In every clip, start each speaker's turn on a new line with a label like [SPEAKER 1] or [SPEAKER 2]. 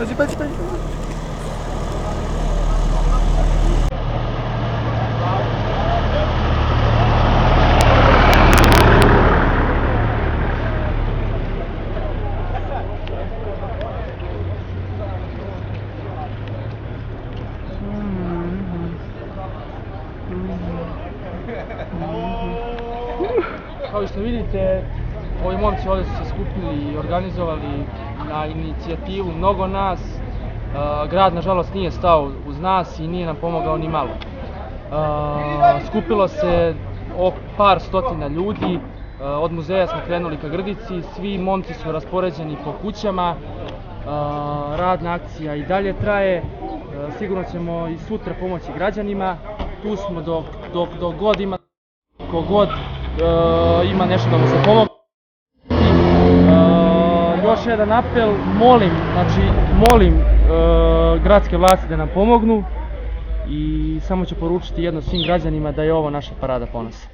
[SPEAKER 1] Pazi.
[SPEAKER 2] Kao što vidite, ovi momci ovdje su se skupili i organizovali na inicijativu mnogo nas. Grad nažalost nije stao uz nas i nije nam pomogao ni malo. Skupilo se par stotina ljudi, od muzeja smo krenuli ka Grdici, svi momci su raspoređeni po kućama, radna akcija i dalje traje, sigurno ćemo i sutra pomoći građanima, tu smo dok god ima, kogod ima nešto da mu se pomogne. Još jedan apel, molim gradske vlasti da nam pomognu i samo ću poručiti jedno svim građanima da je ovo naša parada ponosa.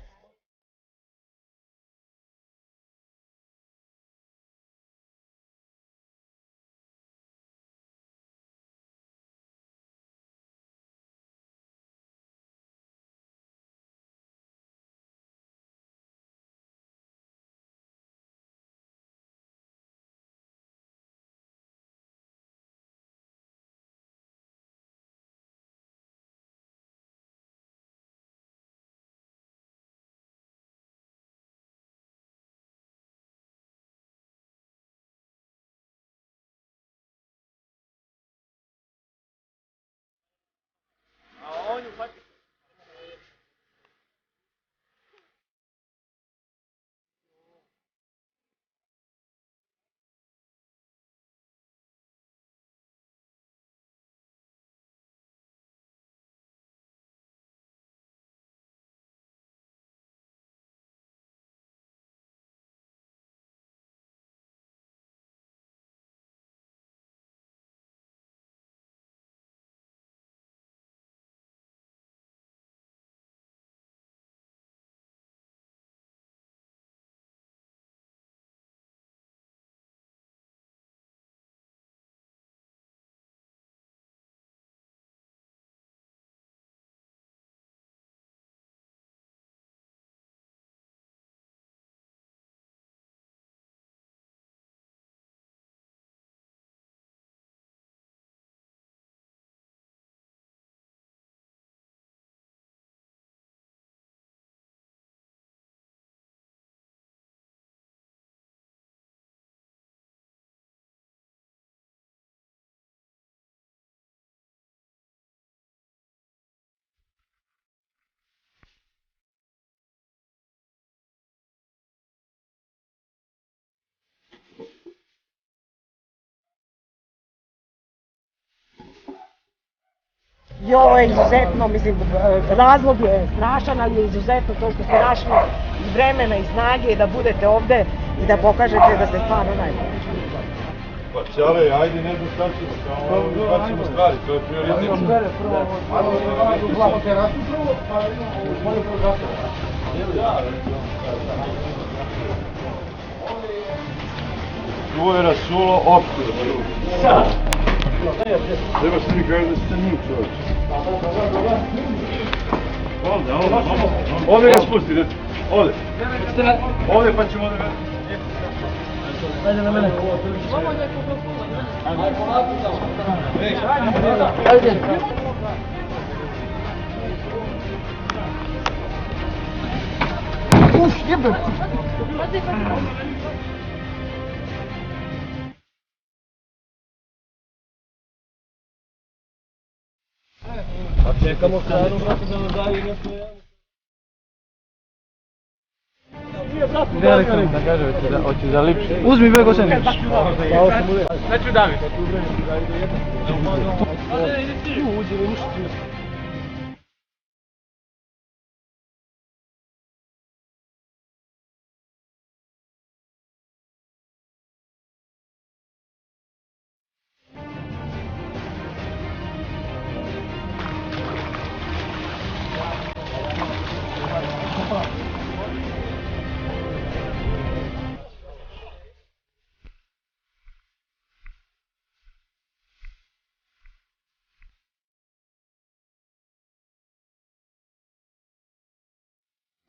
[SPEAKER 3] Jo, izuzetno, mislim, razlog je strašan, ali je izuzetno to što ste našli i vremena i snage da budete ovde i da pokažete da ste stvarno najbolji.
[SPEAKER 4] Pa čale, ajde, ne znam šta ćemo, samo izbacimo stvari, to je prioritet. Tu je rasulo opšte. Trebaš ti mi kažeš da ste njim, čovječe. Ovdje ga spusti, deti. Ovdje. Ovdje pa ćemo ovdje.
[SPEAKER 2] Ajde na mene.
[SPEAKER 3] Ajde. Uf, jebem.
[SPEAKER 2] A čekamo stranu, brate, da nam daju nešto javno.
[SPEAKER 4] Veliko da kaže, hoću za lipše.
[SPEAKER 2] Uzmi bego se neću.
[SPEAKER 4] Neću daviti.
[SPEAKER 2] Uđi, ništa.